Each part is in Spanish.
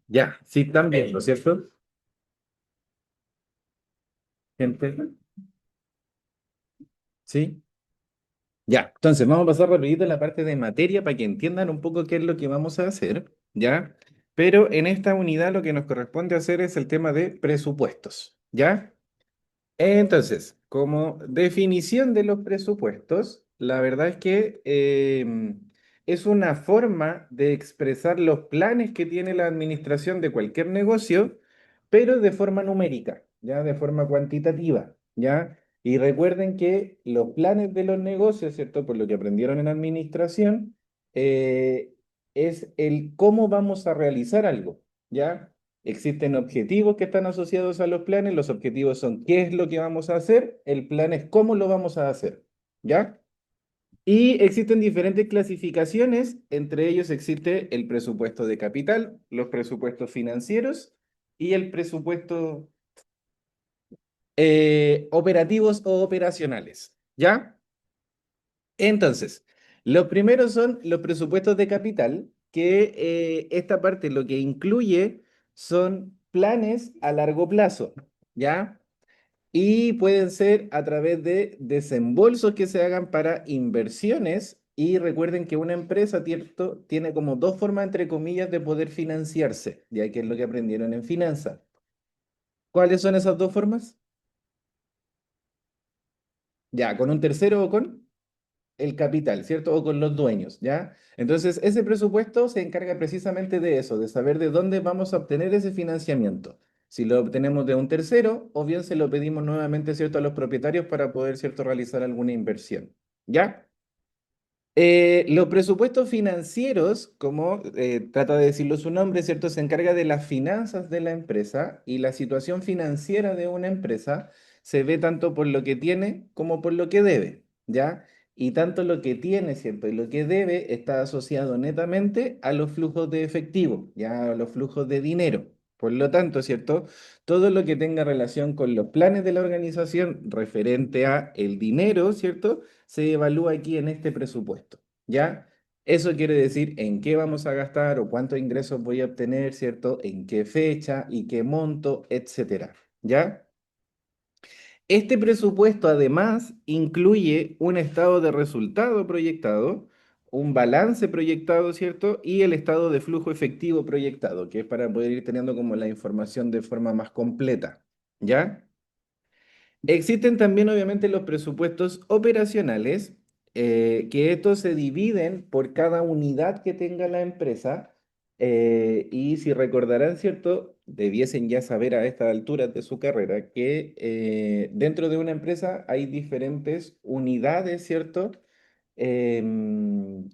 Ya, sí, están viendo, ¿cierto? Gente, ¿sí? Ya, entonces vamos a pasar rapidito a la parte de materia para que entiendan un poco qué es lo que vamos a hacer, ¿ya? Pero en esta unidad lo que nos corresponde hacer es el tema de presupuestos, ¿ya? Entonces, como definición de los presupuestos, la verdad es que es una forma de expresar los planes que tiene la administración de cualquier negocio, pero de forma numérica, ya de forma cuantitativa, ¿ya? Y recuerden que los planes de los negocios, ¿cierto? Por lo que aprendieron en administración, eh, es el cómo vamos a realizar algo, ¿ya? Existen objetivos que están asociados a los planes. Los objetivos son qué es lo que vamos a hacer. El plan es cómo lo vamos a hacer. ¿Ya? Y existen diferentes clasificaciones. Entre ellos existe el presupuesto de capital, los presupuestos financieros y el presupuesto operativos o operacionales. ¿Ya? Entonces, los primeros son los presupuestos de capital, que esta parte lo que incluye son planes a largo plazo, ¿ya? Y pueden ser a través de desembolsos que se hagan para inversiones. Y recuerden que una empresa, ¿cierto? Tiene como dos formas, entre comillas, de poder financiarse, ya que es lo que aprendieron en finanzas. ¿Cuáles son esas dos formas? Ya, con un tercero o con el capital, ¿cierto? O con los dueños, ¿ya? Entonces, ese presupuesto se encarga precisamente de eso, de saber de dónde vamos a obtener ese financiamiento. Si lo obtenemos de un tercero, o bien se lo pedimos nuevamente, ¿cierto?, a los propietarios para poder, ¿cierto?, realizar alguna inversión, ¿ya? Los presupuestos financieros, como trata de decirlo su nombre, ¿cierto? Se encarga de las finanzas de la empresa y la situación financiera de una empresa se ve tanto por lo que tiene como por lo que debe, ¿ya? Y tanto lo que tiene, ¿cierto? Y lo que debe está asociado netamente a los flujos de efectivo, ¿ya? A los flujos de dinero. Por lo tanto, ¿cierto? Todo lo que tenga relación con los planes de la organización referente a el dinero, ¿cierto? Se evalúa aquí en este presupuesto, ¿ya? Eso quiere decir en qué vamos a gastar o cuántos ingresos voy a obtener, ¿cierto? En qué fecha y qué monto, etcétera, ¿ya? Este presupuesto además incluye un estado de resultado proyectado, un balance proyectado, ¿cierto? Y el estado de flujo efectivo proyectado, que es para poder ir teniendo como la información de forma más completa, ¿ya? Existen también, obviamente, los presupuestos operacionales, que estos se dividen por cada unidad que tenga la empresa. Y si recordarán, ¿cierto? Debiesen ya saber a esta altura de su carrera que dentro de una empresa hay diferentes unidades, ¿cierto? Em,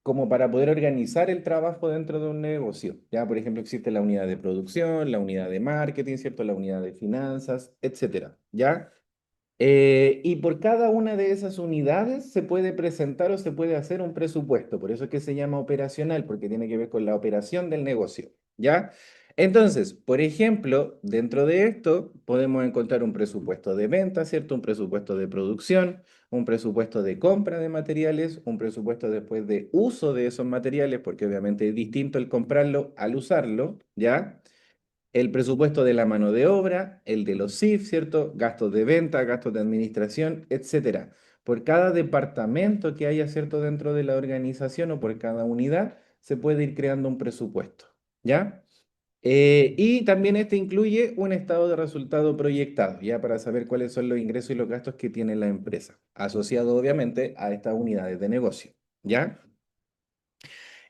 como para poder organizar el trabajo dentro de un negocio. Ya, por ejemplo, existe la unidad de producción, la unidad de marketing, ¿cierto? La unidad de finanzas, etcétera. ¿Ya? Y por cada una de esas unidades se puede presentar o se puede hacer un presupuesto. Por eso es que se llama operacional, porque tiene que ver con la operación del negocio. ¿Ya? Entonces, por ejemplo, dentro de esto podemos encontrar un presupuesto de venta, ¿cierto? Un presupuesto de producción, un presupuesto de compra de materiales, un presupuesto después de uso de esos materiales, porque obviamente es distinto el comprarlo al usarlo, ¿ya? El presupuesto de la mano de obra, el de los SIF, ¿cierto? Gastos de venta, gastos de administración, etcétera. Por cada departamento que haya, ¿cierto? Dentro de la organización o por cada unidad, se puede ir creando un presupuesto, ¿ya? Y también este incluye un estado de resultado proyectado, ya para saber cuáles son los ingresos y los gastos que tiene la empresa, asociado obviamente a estas unidades de negocio, ¿ya?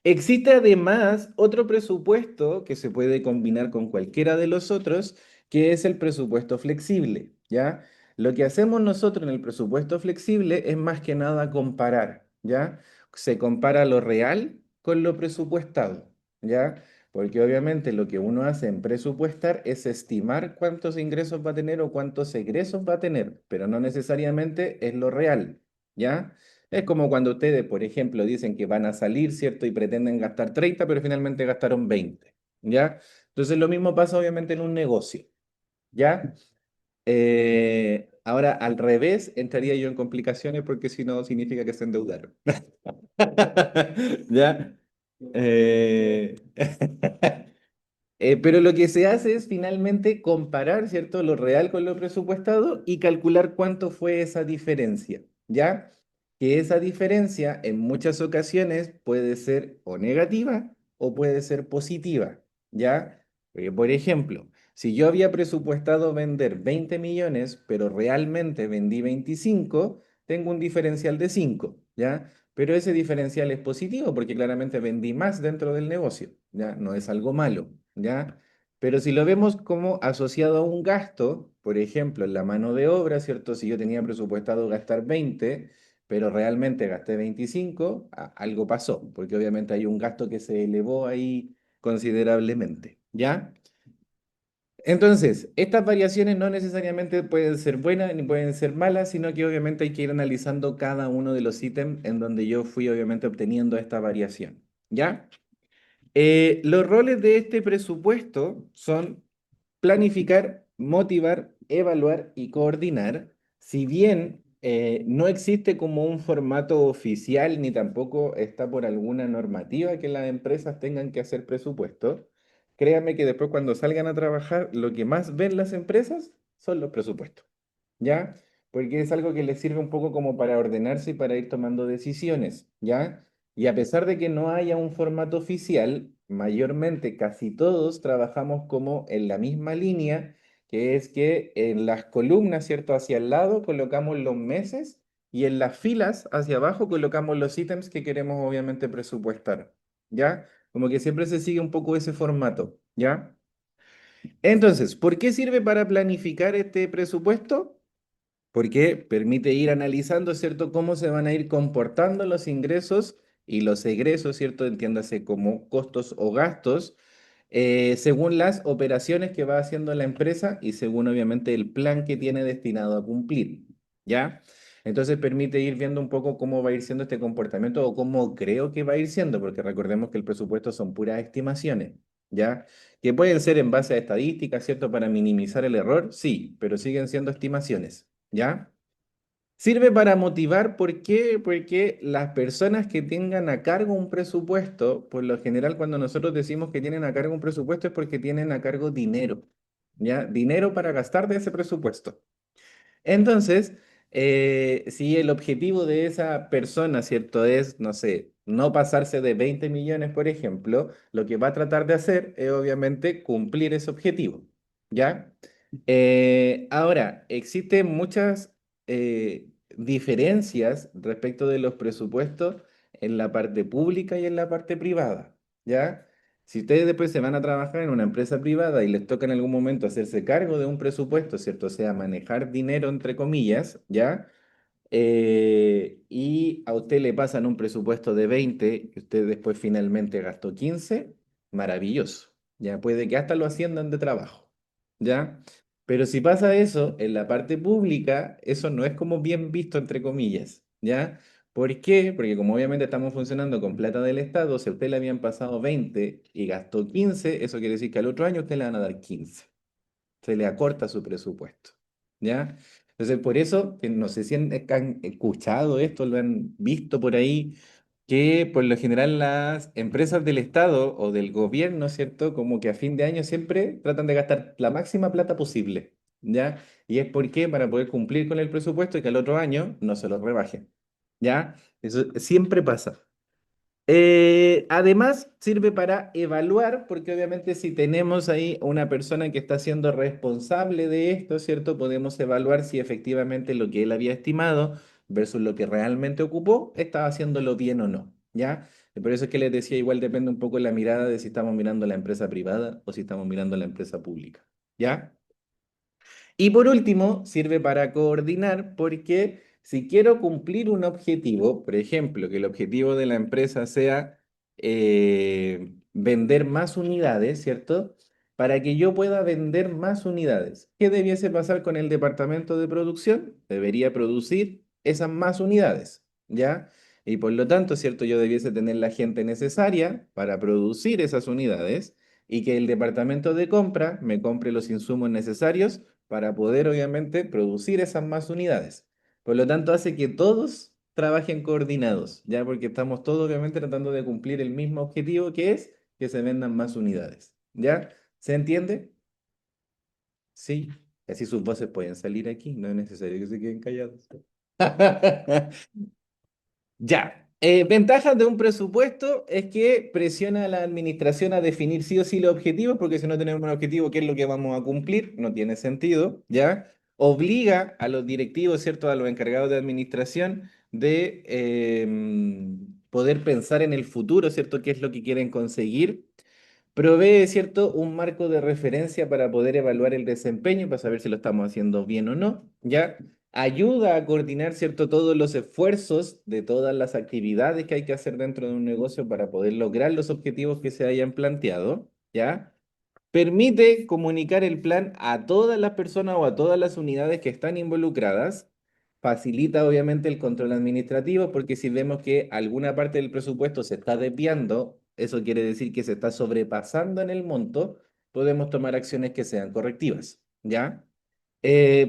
Existe además otro presupuesto que se puede combinar con cualquiera de los otros, que es el presupuesto flexible, ¿ya? Lo que hacemos nosotros en el presupuesto flexible es más que nada comparar, ¿ya? Se compara lo real con lo presupuestado, ¿ya? Porque obviamente lo que uno hace en presupuestar es estimar cuántos ingresos va a tener o cuántos egresos va a tener, pero no necesariamente es lo real, ¿ya? Es como cuando ustedes, por ejemplo, dicen que van a salir, ¿cierto? Y pretenden gastar 30, pero finalmente gastaron 20. ¿ya? Entonces lo mismo pasa obviamente en un negocio, ¿ya? Ahora, al revés, entraría yo en complicaciones porque si no significa que se endeudaron. ¿Ya? Eh, pero lo que se hace es finalmente comparar, ¿cierto? Lo real con lo presupuestado y calcular cuánto fue esa diferencia, ¿ya? Que esa diferencia en muchas ocasiones puede ser o negativa o puede ser positiva, ¿ya? Porque, por ejemplo, si yo había presupuestado vender 20 millones, pero realmente vendí 25, tengo un diferencial de 5, ¿ya? Pero ese diferencial es positivo porque claramente vendí más dentro del negocio, ¿ya? No es algo malo, ¿ya? Pero si lo vemos como asociado a un gasto, por ejemplo, en la mano de obra, ¿cierto? Si yo tenía presupuestado gastar 20, pero realmente gasté 25, algo pasó, porque obviamente hay un gasto que se elevó ahí considerablemente, ¿ya? Entonces, estas variaciones no necesariamente pueden ser buenas ni pueden ser malas, sino que obviamente hay que ir analizando cada uno de los ítems en donde yo fui obviamente obteniendo esta variación. ¿Ya? Los roles de este presupuesto son planificar, motivar, evaluar y coordinar. Si bien no existe como un formato oficial ni tampoco está por alguna normativa que las empresas tengan que hacer presupuesto, créanme que después cuando salgan a trabajar, lo que más ven las empresas son los presupuestos. ¿Ya? Porque es algo que les sirve un poco como para ordenarse y para ir tomando decisiones, ¿ya? Y a pesar de que no haya un formato oficial, mayormente casi todos trabajamos como en la misma línea, que es que en las columnas, ¿cierto? Hacia el lado colocamos los meses y en las filas hacia abajo colocamos los ítems que queremos obviamente presupuestar, ¿ya? Como que siempre se sigue un poco ese formato, ¿ya? Entonces, ¿por qué sirve para planificar este presupuesto? Porque permite ir analizando, ¿cierto?, cómo se van a ir comportando los ingresos y los egresos, ¿cierto?, entiéndase como costos o gastos, según las operaciones que va haciendo la empresa y según obviamente el plan que tiene destinado a cumplir, ¿ya? Entonces permite ir viendo un poco cómo va a ir siendo este comportamiento o cómo creo que va a ir siendo, porque recordemos que el presupuesto son puras estimaciones, ¿ya? Que pueden ser en base a estadísticas, ¿cierto? Para minimizar el error, sí, pero siguen siendo estimaciones. ¿Ya? Sirve para motivar, ¿por qué? Porque las personas que tengan a cargo un presupuesto, por lo general cuando nosotros decimos que tienen a cargo un presupuesto es porque tienen a cargo dinero, ¿ya? Dinero para gastar de ese presupuesto. Entonces, si el objetivo de esa persona, ¿cierto? Es, no sé, no pasarse de 20 millones, por ejemplo, lo que va a tratar de hacer es obviamente cumplir ese objetivo, ¿ya? Ahora, existen muchas diferencias respecto de los presupuestos en la parte pública y en la parte privada, ¿ya? Si ustedes después se van a trabajar en una empresa privada y les toca en algún momento hacerse cargo de un presupuesto, ¿cierto? O sea, manejar dinero entre comillas, ¿ya? Y a usted le pasan un presupuesto de 20 y usted después finalmente gastó 15, maravilloso. Ya puede que hasta lo asciendan de trabajo, ¿ya? Pero si pasa eso en la parte pública, eso no es como bien visto entre comillas, ¿ya? ¿Por qué? Porque como obviamente estamos funcionando con plata del Estado, si a usted le habían pasado 20 y gastó 15, eso quiere decir que al otro año usted le van a dar 15, se le acorta su presupuesto, ¿ya? Entonces, por eso, que no sé si han escuchado esto, lo han visto por ahí, que por lo general las empresas del Estado o del gobierno, ¿cierto? Como que a fin de año siempre tratan de gastar la máxima plata posible, ¿ya? Y es porque para poder cumplir con el presupuesto y que al otro año no se lo rebajen, ¿ya? Eso siempre pasa. Además, sirve para evaluar, porque obviamente si tenemos ahí una persona que está siendo responsable de esto, ¿cierto? Podemos evaluar si efectivamente lo que él había estimado versus lo que realmente ocupó, estaba haciéndolo bien o no, ¿ya? Y por eso es que les decía, igual depende un poco la mirada de si estamos mirando la empresa privada o si estamos mirando la empresa pública, ¿ya? Y por último, sirve para coordinar porque si quiero cumplir un objetivo, por ejemplo, que el objetivo de la empresa sea vender más unidades, ¿cierto? Para que yo pueda vender más unidades, ¿qué debiese pasar con el departamento de producción? Debería producir esas más unidades, ¿ya? Y por lo tanto, ¿cierto? Yo debiese tener la gente necesaria para producir esas unidades y que el departamento de compra me compre los insumos necesarios para poder, obviamente, producir esas más unidades. Por lo tanto, hace que todos trabajen coordinados, ya porque estamos todos, obviamente, tratando de cumplir el mismo objetivo que es que se vendan más unidades. ¿Ya? ¿Se entiende? Sí. Así sus voces pueden salir aquí, no es necesario que se queden callados. Ya. Ventajas de un presupuesto es que presiona a la administración a definir sí o sí los objetivos, porque si no tenemos un objetivo, ¿qué es lo que vamos a cumplir? No tiene sentido, ¿ya? Obliga a los directivos, ¿cierto? A los encargados de administración de poder pensar en el futuro, ¿cierto? ¿Qué es lo que quieren conseguir? Provee, ¿cierto?, un marco de referencia para poder evaluar el desempeño, para saber si lo estamos haciendo bien o no, ¿ya? Ayuda a coordinar, ¿cierto?, todos los esfuerzos de todas las actividades que hay que hacer dentro de un negocio para poder lograr los objetivos que se hayan planteado, ¿ya? Permite comunicar el plan a todas las personas o a todas las unidades que están involucradas. Facilita obviamente el control administrativo porque si vemos que alguna parte del presupuesto se está desviando, eso quiere decir que se está sobrepasando en el monto, podemos tomar acciones que sean correctivas, ¿ya?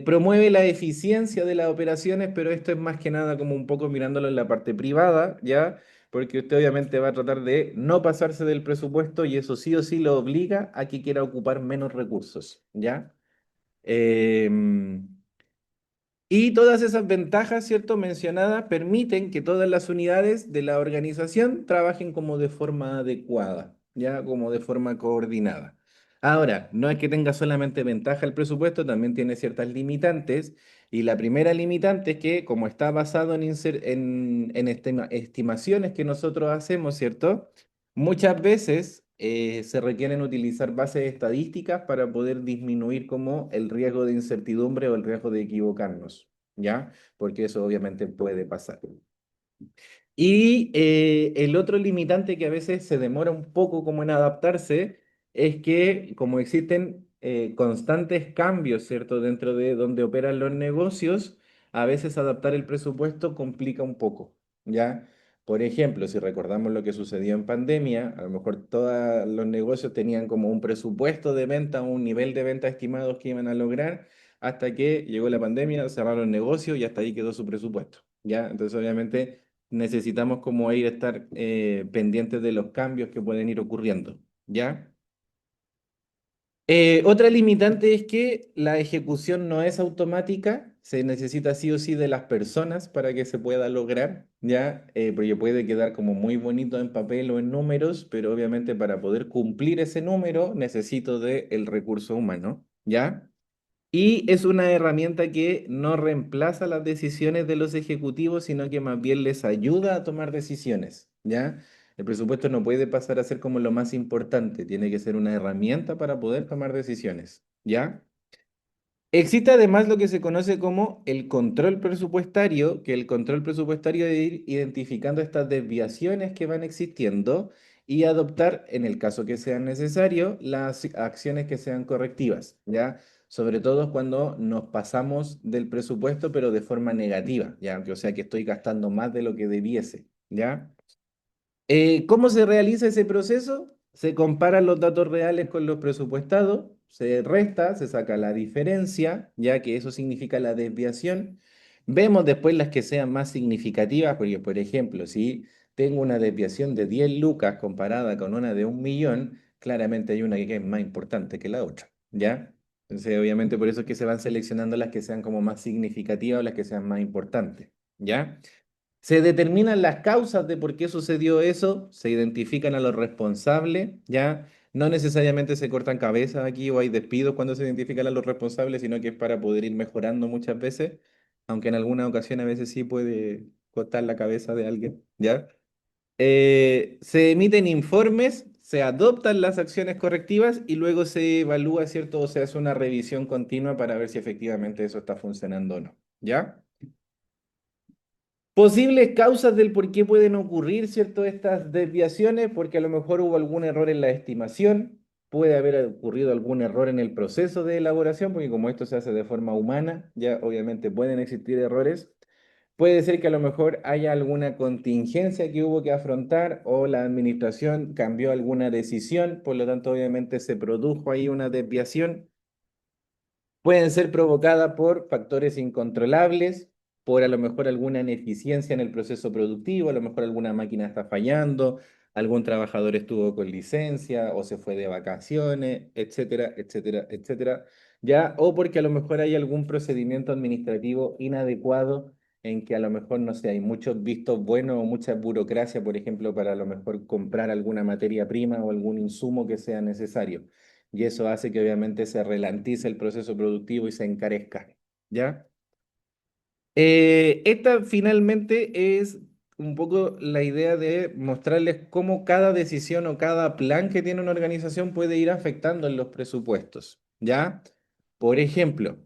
Promueve la eficiencia de las operaciones, pero esto es más que nada como un poco mirándolo en la parte privada, ¿ya? Porque usted obviamente va a tratar de no pasarse del presupuesto y eso sí o sí lo obliga a que quiera ocupar menos recursos, ¿ya? Em, y todas esas ventajas, ¿cierto? Mencionadas permiten que todas las unidades de la organización trabajen como de forma adecuada, ya como de forma coordinada. Ahora, no es que tenga solamente ventaja el presupuesto, también tiene ciertas limitantes. Y la primera limitante es que, como está basado en estimaciones que nosotros hacemos, ¿cierto? Muchas veces se requieren utilizar bases estadísticas para poder disminuir como el riesgo de incertidumbre o el riesgo de equivocarnos, ¿ya? Porque eso obviamente puede pasar. Y el otro limitante que a veces se demora un poco como en adaptarse es que como existen constantes cambios, ¿cierto? Dentro de donde operan los negocios, a veces adaptar el presupuesto complica un poco, ¿ya? Por ejemplo, si recordamos lo que sucedió en pandemia, a lo mejor todos los negocios tenían como un presupuesto de venta, un nivel de venta estimados que iban a lograr, hasta que llegó la pandemia, cerraron el negocio y hasta ahí quedó su presupuesto, ¿ya? Entonces, obviamente necesitamos como ir a estar pendientes de los cambios que pueden ir ocurriendo, ¿ya? Otra limitante es que la ejecución no es automática, se necesita sí o sí de las personas para que se pueda lograr, ¿ya? Porque puede quedar como muy bonito en papel o en números, pero obviamente para poder cumplir ese número necesito del recurso humano, ¿ya? Y es una herramienta que no reemplaza las decisiones de los ejecutivos, sino que más bien les ayuda a tomar decisiones, ¿ya? El presupuesto no puede pasar a ser como lo más importante, tiene que ser una herramienta para poder tomar decisiones, ¿ya? Existe además lo que se conoce como el control presupuestario, que el control presupuestario es ir identificando estas desviaciones que van existiendo y adoptar, en el caso que sea necesario, las acciones que sean correctivas, ¿ya? Sobre todo cuando nos pasamos del presupuesto, pero de forma negativa, ¿ya? O sea, que estoy gastando más de lo que debiese, ¿ya? ¿Cómo se realiza ese proceso? Se comparan los datos reales con los presupuestados, se resta, se saca la diferencia, ya que eso significa la desviación. Vemos después las que sean más significativas, porque por ejemplo, si tengo una desviación de 10 lucas comparada con una de 1 millón, claramente hay una que es más importante que la otra, ¿ya? Entonces, obviamente por eso es que se van seleccionando las que sean como más significativas o las que sean más importantes, ¿ya? Se determinan las causas de por qué sucedió eso, se identifican a los responsables, ¿ya? No necesariamente se cortan cabezas aquí o hay despidos cuando se identifican a los responsables, sino que es para poder ir mejorando muchas veces, aunque en alguna ocasión a veces sí puede cortar la cabeza de alguien, ¿ya? Se emiten informes, se adoptan las acciones correctivas y luego se evalúa, ¿cierto? O se hace una revisión continua para ver si efectivamente eso está funcionando o no, ¿ya? Posibles causas del por qué pueden ocurrir, ¿cierto? Estas desviaciones, porque a lo mejor hubo algún error en la estimación, puede haber ocurrido algún error en el proceso de elaboración, porque como esto se hace de forma humana, ya obviamente pueden existir errores. Puede ser que a lo mejor haya alguna contingencia que hubo que afrontar o la administración cambió alguna decisión, por lo tanto obviamente se produjo ahí una desviación. Pueden ser provocadas por factores incontrolables, por a lo mejor alguna ineficiencia en el proceso productivo, a lo mejor alguna máquina está fallando, algún trabajador estuvo con licencia o se fue de vacaciones, etcétera, etcétera, etcétera. Ya, o porque a lo mejor hay algún procedimiento administrativo inadecuado en que a lo mejor, no sé, hay muchos vistos buenos o mucha burocracia, por ejemplo, para a lo mejor comprar alguna materia prima o algún insumo que sea necesario y eso hace que obviamente se ralentice el proceso productivo y se encarezca, ¿ya? Esta finalmente es un poco la idea de mostrarles cómo cada decisión o cada plan que tiene una organización puede ir afectando en los presupuestos, ¿ya? Por ejemplo,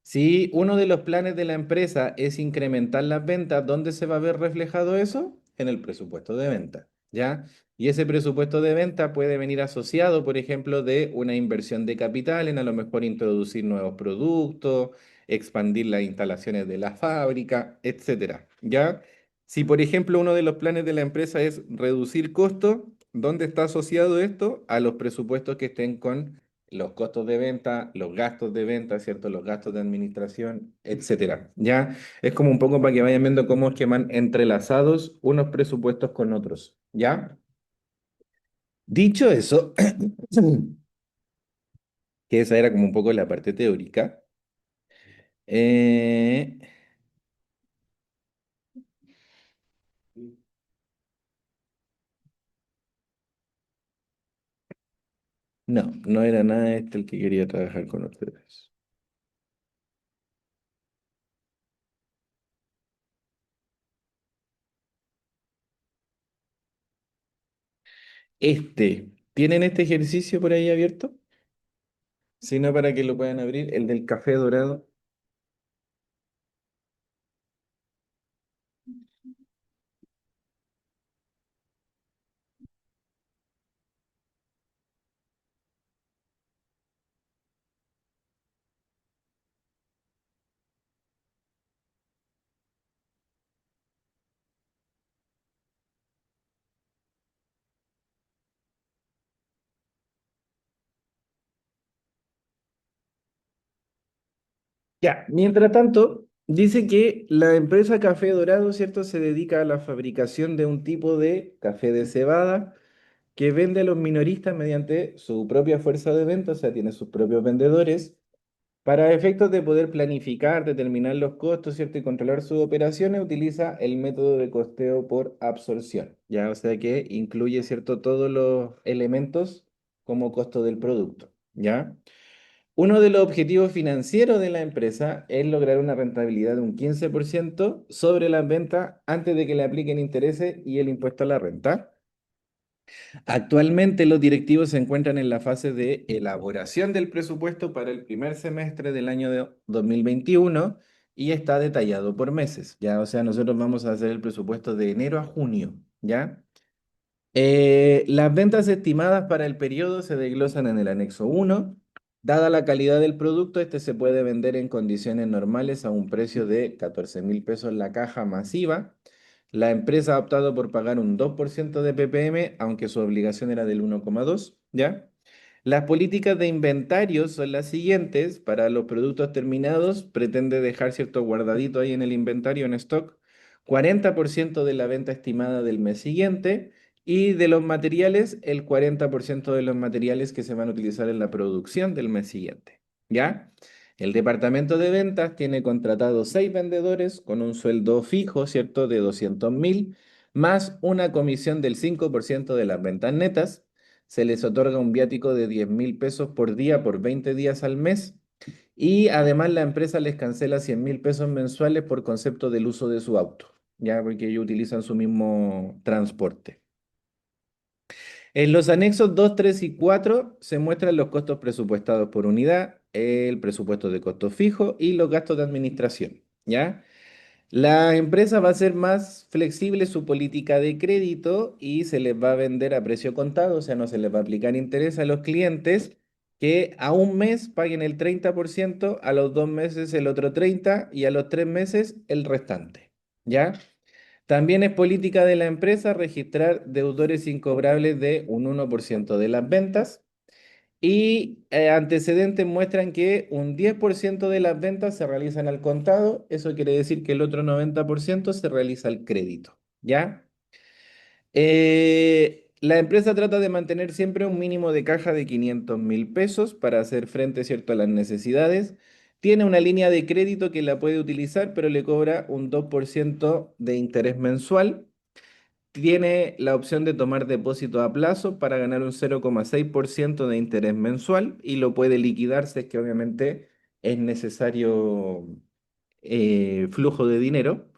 si uno de los planes de la empresa es incrementar las ventas, ¿dónde se va a ver reflejado eso? En el presupuesto de venta, ¿ya? Y ese presupuesto de venta puede venir asociado, por ejemplo, de una inversión de capital en a lo mejor introducir nuevos productos, expandir las instalaciones de la fábrica, etcétera. ¿Ya? Si, por ejemplo, uno de los planes de la empresa es reducir costos, ¿dónde está asociado esto? A los presupuestos que estén con los costos de venta, los gastos de venta, ¿cierto? Los gastos de administración, etcétera. ¿Ya? Es como un poco para que vayan viendo cómo es que van entrelazados unos presupuestos con otros. ¿Ya? Dicho eso, que esa era como un poco la parte teórica, eh, no, no era nada este el que quería trabajar con ustedes. ¿Tienen este ejercicio por ahí abierto? Si no, para que lo puedan abrir, el del café dorado. Ya, mientras tanto, dice que la empresa Café Dorado, ¿cierto? Se dedica a la fabricación de un tipo de café de cebada que vende a los minoristas mediante su propia fuerza de venta, o sea, tiene sus propios vendedores. Para efectos de poder planificar, determinar los costos, ¿cierto? Y controlar sus operaciones, utiliza el método de costeo por absorción, ¿ya? O sea que incluye, ¿cierto? Todos los elementos como costo del producto, ¿ya? Uno de los objetivos financieros de la empresa es lograr una rentabilidad de un 15% sobre las ventas antes de que le apliquen intereses y el impuesto a la renta. Actualmente los directivos se encuentran en la fase de elaboración del presupuesto para el primer semestre del año de 2021 y está detallado por meses, ¿ya? O sea, nosotros vamos a hacer el presupuesto de enero a junio, ¿ya? Las ventas estimadas para el periodo se desglosan en el anexo 1. Dada la calidad del producto, este se puede vender en condiciones normales a un precio de 14.000 pesos la caja masiva. La empresa ha optado por pagar un 2% de ppm, aunque su obligación era del 1,2, ¿ya? Las políticas de inventario son las siguientes. Para los productos terminados, pretende dejar cierto guardadito ahí en el inventario en stock, 40% de la venta estimada del mes siguiente y de los materiales, el 40% de los materiales que se van a utilizar en la producción del mes siguiente. ¿Ya? El departamento de ventas tiene contratados 6 vendedores con un sueldo fijo, ¿cierto?, de 200.000, más una comisión del 5% de las ventas netas. Se les otorga un viático de 10.000 pesos por día por 20 días al mes. Y además la empresa les cancela 100.000 pesos mensuales por concepto del uso de su auto, ya porque ellos utilizan su mismo transporte. En los anexos 2, 3 y 4 se muestran los costos presupuestados por unidad, el presupuesto de costo fijo y los gastos de administración, ¿ya? La empresa va a ser más flexible su política de crédito y se les va a vender a precio contado, o sea, no se les va a aplicar interés a los clientes que a un mes paguen el 30%, a los 2 meses el otro 30% y a los 3 meses el restante. ¿ya? También es política de la empresa registrar deudores incobrables de un 1% de las ventas y antecedentes muestran que un 10% de las ventas se realizan al contado, eso quiere decir que el otro 90% se realiza al crédito, ¿ya? La empresa trata de mantener siempre un mínimo de caja de 500.000 pesos para hacer frente, ¿cierto?, a las necesidades. Tiene una línea de crédito que la puede utilizar, pero le cobra un 2% de interés mensual. Tiene la opción de tomar depósito a plazo para ganar un 0,6% de interés mensual y lo puede liquidar si es que obviamente es necesario flujo de dinero.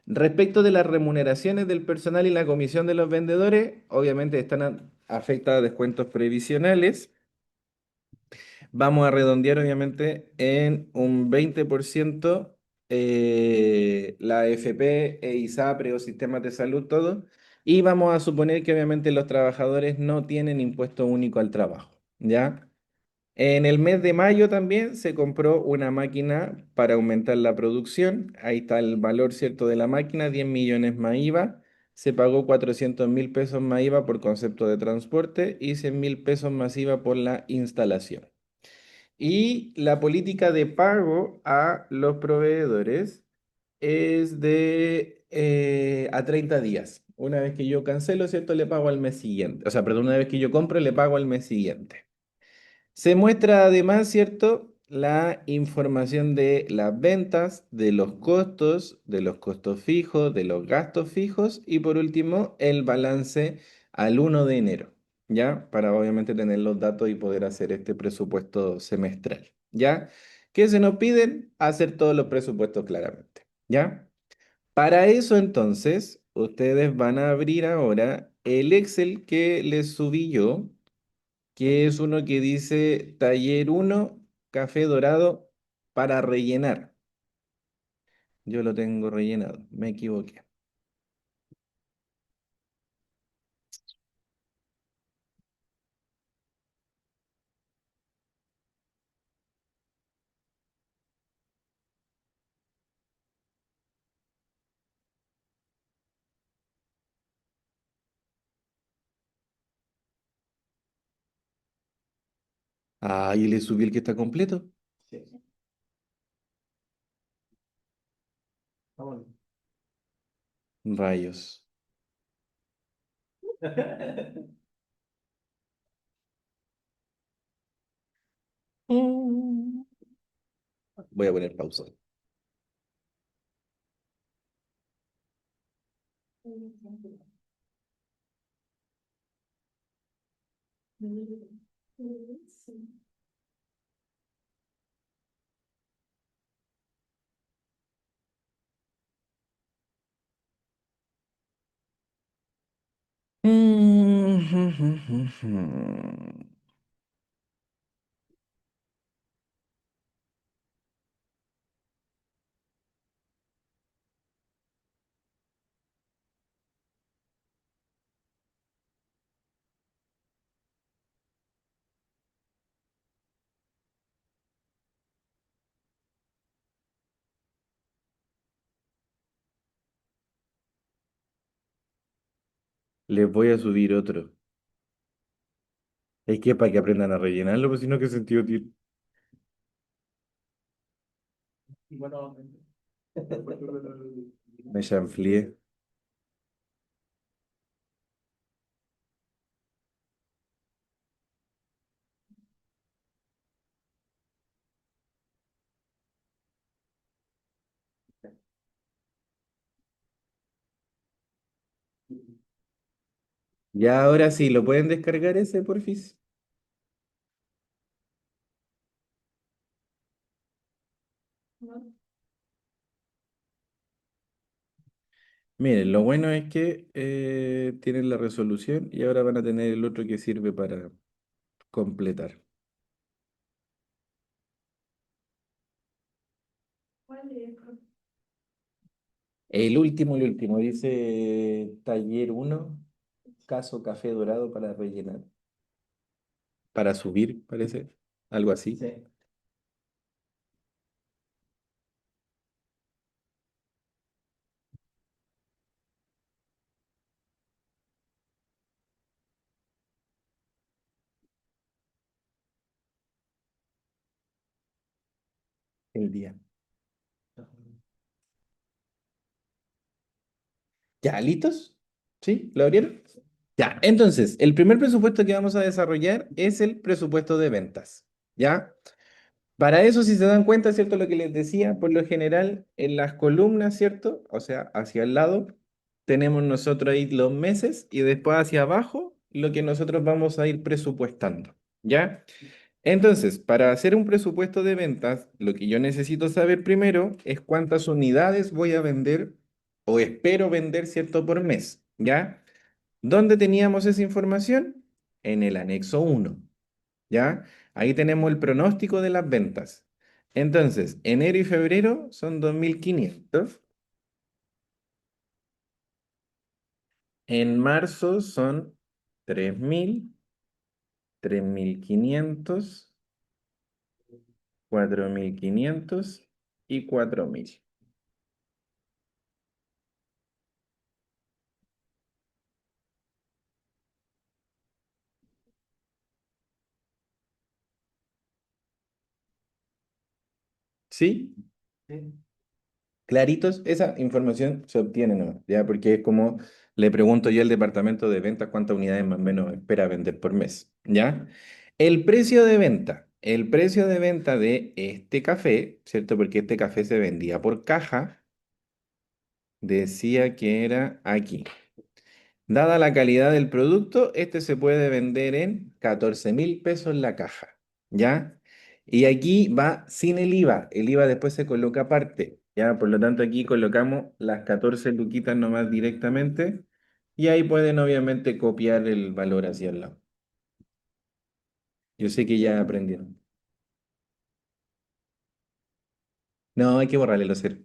Respecto de las remuneraciones del personal y la comisión de los vendedores, obviamente están afectadas a descuentos previsionales. Vamos a redondear obviamente en un 20% la AFP e ISAPRE o sistemas de salud, todo. Y vamos a suponer que obviamente los trabajadores no tienen impuesto único al trabajo, ¿ya? En el mes de mayo también se compró una máquina para aumentar la producción. Ahí está el valor cierto de la máquina, 10 millones más IVA. Se pagó 400.000 pesos más IVA por concepto de transporte y 100.000 pesos más IVA por la instalación. Y la política de pago a los proveedores es de a 30 días. Una vez que yo cancelo, ¿cierto? Le pago al mes siguiente. O sea, perdón, una vez que yo compro, le pago al mes siguiente. Se muestra además, ¿cierto?, la información de las ventas, de los costos fijos, de los gastos fijos y por último el balance al 1 de enero, ¿ya? Para obviamente tener los datos y poder hacer este presupuesto semestral, ¿ya? ¿Qué se nos piden? Hacer todos los presupuestos claramente, ¿ya? Para eso entonces, ustedes van a abrir ahora el Excel que les subí yo, que es uno que dice taller 1 café dorado para rellenar. Yo lo tengo rellenado, me equivoqué. Ah, y le subí el que está completo. Sí. Vámonos. Rayos. Mm. Voy a poner pausa. Les voy a subir otro. Es que para que aprendan a rellenarlo, pues si no, ¿qué sentido tiene? Me chanflié. Ya ahora sí, ¿lo pueden descargar ese, porfis? Miren, lo bueno es que tienen la resolución y ahora van a tener el otro que sirve para completar. El último, dice taller 1 caso café dorado para rellenar, para subir, parece, algo así. Sí. el día. ¿Ya, listos? ¿Sí? ¿Lo abrieron? Ya, entonces, el primer presupuesto que vamos a desarrollar es el presupuesto de ventas. ¿Ya? Para eso, si se dan cuenta, ¿cierto? Lo que les decía, por lo general, en las columnas, ¿cierto? O sea, hacia el lado, tenemos nosotros ahí los meses y después hacia abajo, lo que nosotros vamos a ir presupuestando. ¿Ya? Entonces, para hacer un presupuesto de ventas, lo que yo necesito saber primero es cuántas unidades voy a vender o espero vender, ¿cierto? Por mes. ¿Ya? ¿Dónde teníamos esa información? En el anexo uno. ¿Ya? Ahí tenemos el pronóstico de las ventas. Entonces, enero y febrero son 2.500. En marzo son 3.000, 3.500, 4.500 y 4.000. ¿Sí? Sí. Claritos, esa información se obtiene, ¿no? ¿Ya? Porque es como le pregunto yo al departamento de ventas cuántas unidades más o menos espera vender por mes, ¿ya? El precio de venta de este café, ¿cierto? Porque este café se vendía por caja, decía que era aquí. Dada la calidad del producto, este se puede vender en 14.000 pesos la caja, ¿ya? Y aquí va sin el IVA después se coloca aparte, ¿ya? Por lo tanto, aquí colocamos las 14 luquitas nomás directamente y ahí pueden obviamente copiar el valor hacia el lado. Yo sé que ya aprendieron. No, hay que borrarle los ceros.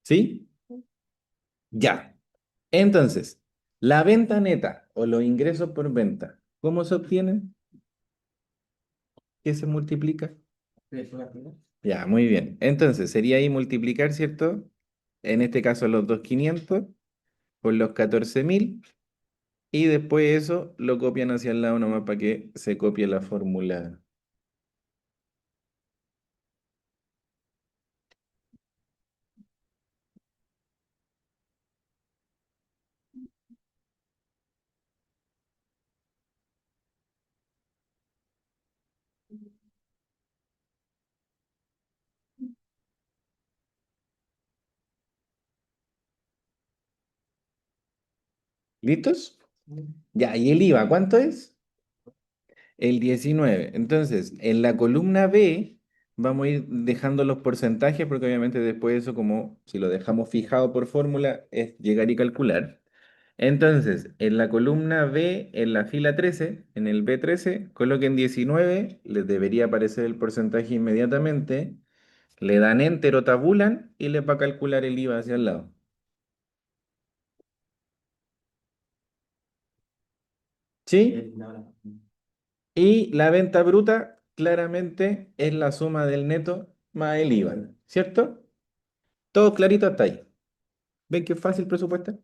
¿Sí? Ya. Entonces, la venta neta o los ingresos por venta, ¿cómo se obtienen? ¿Qué se multiplica? Ya, muy bien. Entonces, sería ahí multiplicar, ¿cierto? En este caso los 2.500 por los 14.000 y después eso lo copian hacia el lado nomás para que se copie la fórmula. ¿Listos? Ya, ¿y el IVA cuánto es? El 19. Entonces, en la columna B vamos a ir dejando los porcentajes porque obviamente después eso como si lo dejamos fijado por fórmula es llegar y calcular. Entonces, en la columna B, en la fila 13, en el B13, coloquen 19, les debería aparecer el porcentaje inmediatamente, le dan enter o tabulan y les va a calcular el IVA hacia el lado. ¿Sí? Y la venta bruta claramente es la suma del neto más el IVA, ¿cierto? Todo clarito hasta ahí. ¿Ven qué fácil presupuesto?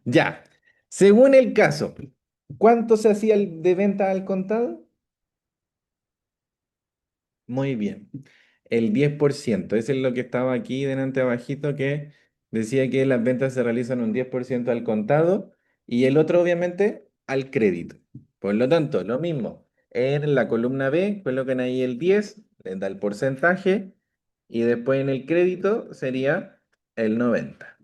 Ya. Según el caso, ¿cuánto se hacía de venta al contado? Muy bien. El 10%. Eso es lo que estaba aquí delante abajito que decía que las ventas se realizan un 10% al contado y el otro obviamente al crédito. Por lo tanto, lo mismo. En la columna B colocan ahí el 10, les da el porcentaje y después en el crédito sería el 90.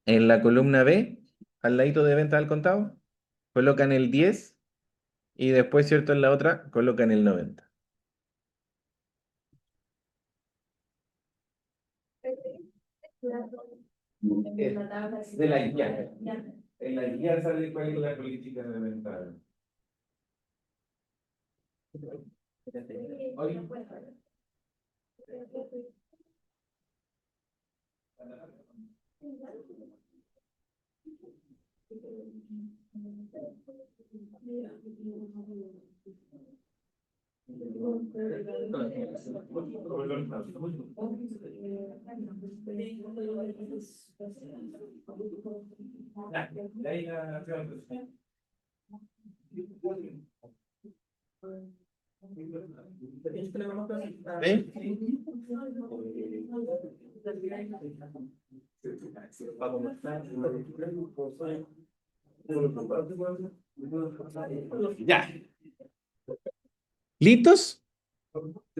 En la columna B, al ladito de venta al contado, colocan el 10 y después, ¿cierto? En la otra colocan el 90. De la guía. En la guía sale cuál es la política de venta. Oye, ¿Sí? Ya. ¿Listos?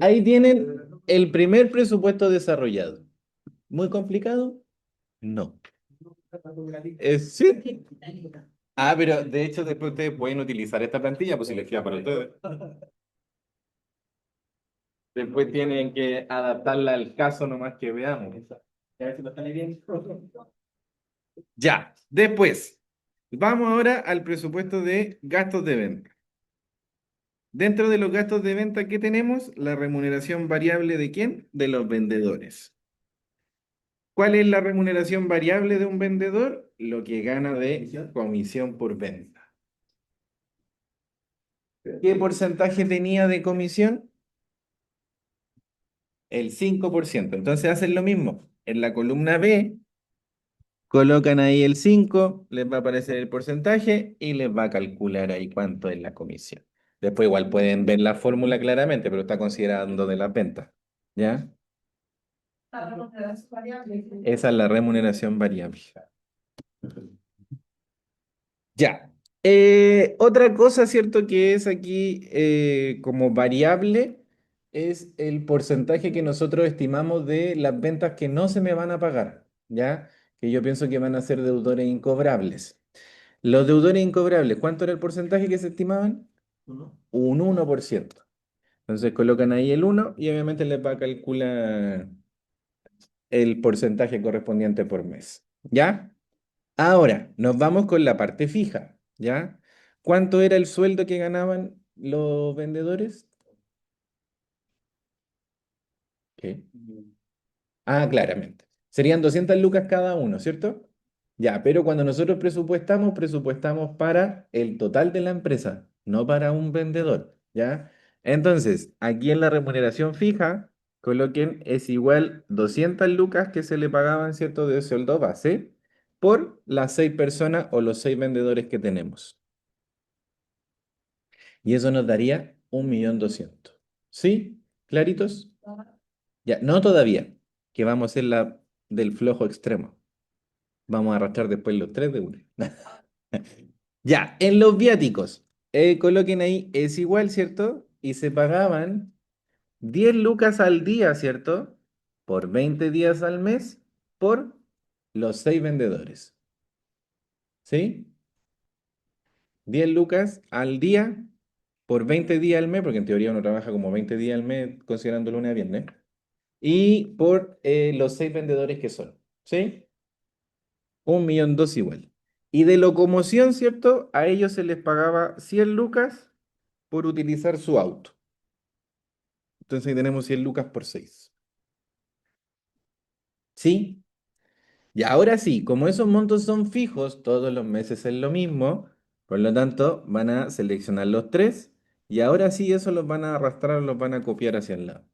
Ahí tienen el primer presupuesto desarrollado. ¿Muy complicado? No. Sí. Ah, pero de hecho después ustedes pueden utilizar esta plantilla, pues si les queda para ustedes. Después tienen que adaptarla al caso nomás que veamos. A ver si lo están leyendo. Ya, después, vamos ahora al presupuesto de gastos de venta. Dentro de los gastos de venta que tenemos, la remuneración variable de quién? De los vendedores. ¿Cuál es la remuneración variable de un vendedor? Lo que gana de comisión por venta. ¿Qué porcentaje tenía de comisión? El 5%. Entonces hacen lo mismo. En la columna B colocan ahí el 5, les va a aparecer el porcentaje y les va a calcular ahí cuánto es la comisión. Después igual pueden ver la fórmula claramente, pero está considerando de las ventas. ¿Ya? Esa es la remuneración variable. Ya. Otra cosa, ¿cierto? Que es aquí como variable es el porcentaje que nosotros estimamos de las ventas que no se me van a pagar, ¿ya? Que yo pienso que van a ser deudores incobrables. Los deudores incobrables, ¿cuánto era el porcentaje que se estimaban? Un 1%. Entonces colocan ahí el 1 y obviamente les va a calcular el porcentaje correspondiente por mes, ¿ya? Ahora, nos vamos con la parte fija, ¿ya? ¿Cuánto era el sueldo que ganaban los vendedores? ¿Qué? Ah, claramente. Serían 200 lucas cada uno, ¿cierto? Ya, pero cuando nosotros presupuestamos, presupuestamos para el total de la empresa, no para un vendedor, ¿ya? Entonces, aquí en la remuneración fija, coloquen es igual 200 lucas que se le pagaban, ¿cierto? De sueldo base por las 6 personas o los 6 vendedores que tenemos. Y eso nos daría 1.200.000. ¿Sí? ¿Claritos? Ya, no todavía, que vamos a hacer la del flojo extremo. Vamos a arrastrar después los tres de una. Ya, en los viáticos, coloquen ahí, es igual, ¿cierto? Y se pagaban 10 lucas al día, ¿cierto? Por 20 días al mes, por los 6 vendedores. ¿Sí? 10 lucas al día por 20 días al mes, porque en teoría uno trabaja como 20 días al mes, considerando lunes a viernes, y por los 6 vendedores que son, ¿sí? 1.200.000 igual. Y de locomoción, ¿cierto? A ellos se les pagaba 100 lucas por utilizar su auto. Entonces ahí tenemos 100 lucas por 6. ¿Sí? Y ahora sí, como esos montos son fijos, todos los meses es lo mismo, por lo tanto van a seleccionar los tres y ahora sí eso los van a arrastrar, los van a copiar hacia el lado.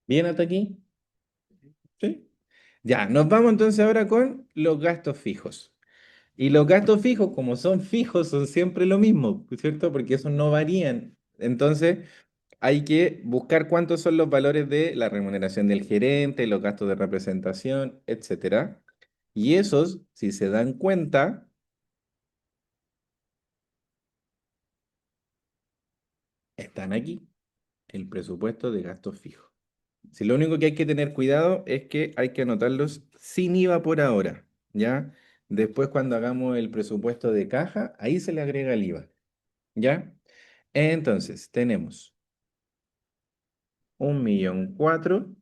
¿Bien hasta aquí? ¿Sí? Ya, nos vamos entonces ahora con los gastos fijos. Y los gastos fijos, como son fijos, son siempre lo mismo, ¿cierto? Porque esos no varían. Entonces, hay que buscar cuántos son los valores de la remuneración del gerente, los gastos de representación, etcétera. Y esos, si se dan cuenta, están aquí, el presupuesto de gastos fijos. Si lo único que hay que tener cuidado es que hay que anotarlos sin IVA por ahora, ¿ya? Después cuando hagamos el presupuesto de caja, ahí se le agrega el IVA, ¿ya? Entonces, tenemos 1.400.000,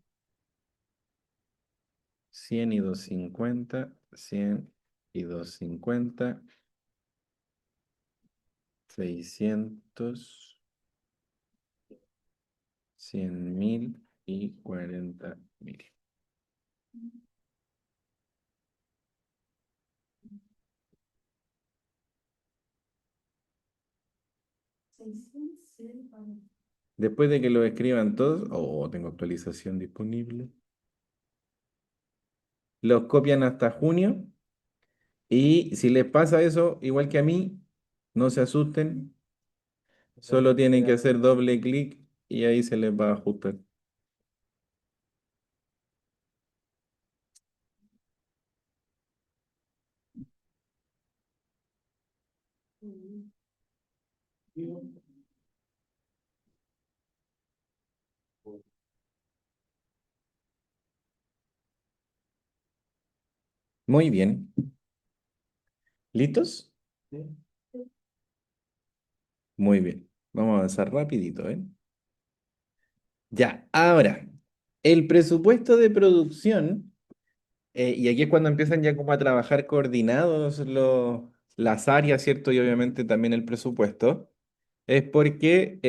100 y 250, 100 y 250, 600, 100.000 y 40.000. Después de que lo escriban todos, tengo actualización disponible. Los copian hasta junio y si les pasa eso, igual que a mí, no se asusten, solo tienen que hacer doble clic y ahí se les va a ajustar. Muy bien. ¿Listos? Muy bien. Vamos a avanzar rapidito, ¿eh? Ya, ahora, el presupuesto de producción, y aquí es cuando empiezan ya como a trabajar coordinados las áreas, ¿cierto? Y obviamente también el presupuesto, es porque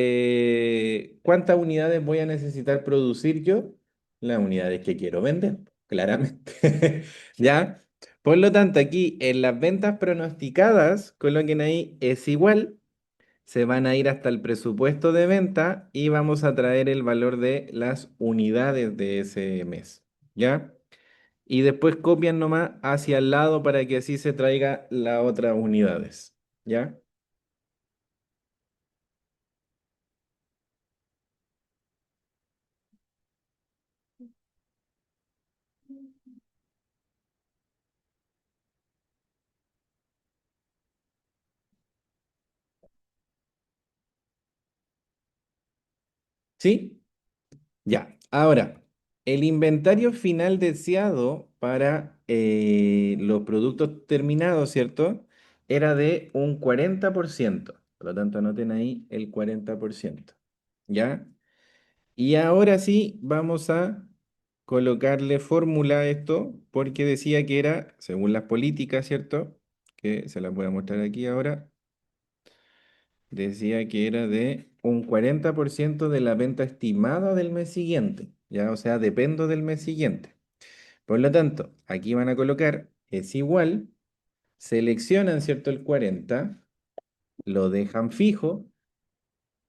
¿cuántas unidades voy a necesitar producir yo? Las unidades que quiero vender, claramente. ¿Ya? Por lo tanto, aquí en las ventas pronosticadas, coloquen ahí es igual, se van a ir hasta el presupuesto de venta y vamos a traer el valor de las unidades de ese mes. ¿Ya? Y después copian nomás hacia el lado para que así se traiga las otras unidades. ¿Ya? ¿Sí? Ya. Ahora, el inventario final deseado para los productos terminados, ¿cierto? Era de un 40%. Por lo tanto, anoten ahí el 40%. ¿Ya? Y ahora sí, vamos a colocarle fórmula a esto, porque decía que era, según las políticas, ¿cierto? Que se las voy a mostrar aquí ahora. Decía que era de un 40% de la venta estimada del mes siguiente, ¿ya? O sea, dependo del mes siguiente. Por lo tanto, aquí van a colocar es igual, seleccionan, ¿cierto? El 40, lo dejan fijo,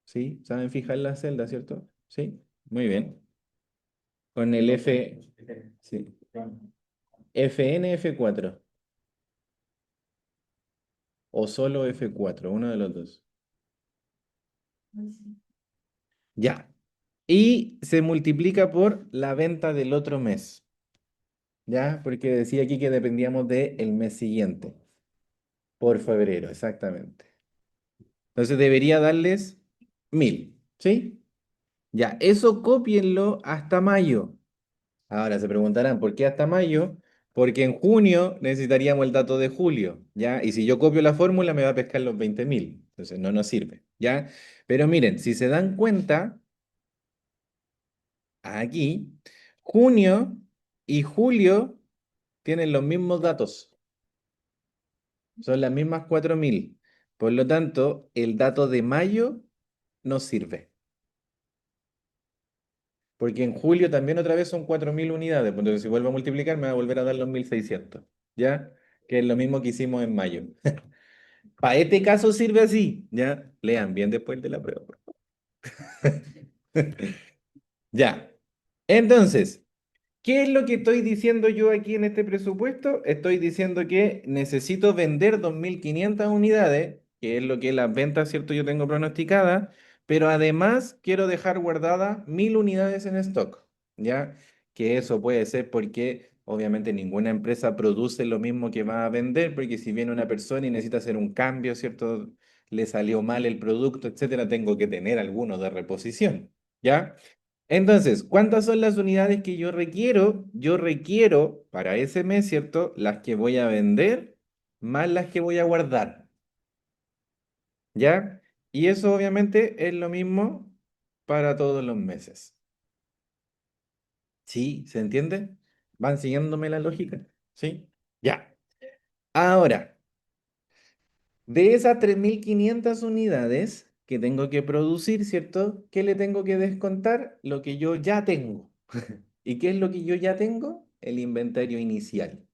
¿sí? ¿Saben fijar la celda, ¿cierto? Sí, muy bien. Con el sí. FN F4 o solo F4, uno de los dos. Ya. Y se multiplica por la venta del otro mes. ¿Ya? Porque decía aquí que dependíamos del mes siguiente, por febrero, exactamente. Entonces debería darles 1.000, ¿sí? Ya, eso cópienlo hasta mayo. Ahora se preguntarán, ¿por qué hasta mayo? Porque en junio necesitaríamos el dato de julio, ¿ya? Y si yo copio la fórmula me va a pescar los 20.000, entonces no nos sirve, ¿ya? Pero miren, si se dan cuenta, aquí, junio y julio tienen los mismos datos. Son las mismas 4.000. Por lo tanto, el dato de mayo no sirve. Porque en julio también otra vez son 4.000 unidades. Pues entonces, si vuelvo a multiplicar, me va a volver a dar los 1.600. ¿Ya? Que es lo mismo que hicimos en mayo. Para este caso sirve así. ¿Ya? Lean bien después de la prueba. Ya. Entonces, ¿qué es lo que estoy diciendo yo aquí en este presupuesto? Estoy diciendo que necesito vender 2.500 unidades, que es lo que las ventas, ¿cierto? Yo tengo pronosticadas, pero además quiero dejar guardadas 1.000 unidades en stock, ¿ya? Que eso puede ser porque obviamente ninguna empresa produce lo mismo que va a vender, porque si viene una persona y necesita hacer un cambio, ¿cierto? Le salió mal el producto, etcétera, tengo que tener alguno de reposición, ¿ya? Entonces, ¿cuántas son las unidades que yo requiero? Yo requiero para ese mes, ¿cierto? Las que voy a vender más las que voy a guardar, ¿ya? Y eso obviamente es lo mismo para todos los meses. ¿Sí? ¿Se entiende? ¿Van siguiéndome la lógica? ¿Sí? Ya. Ahora, De esas 3.500 unidades que tengo que producir, ¿cierto? ¿Qué le tengo que descontar? Lo que yo ya tengo. ¿Y qué es lo que yo ya tengo? El inventario inicial.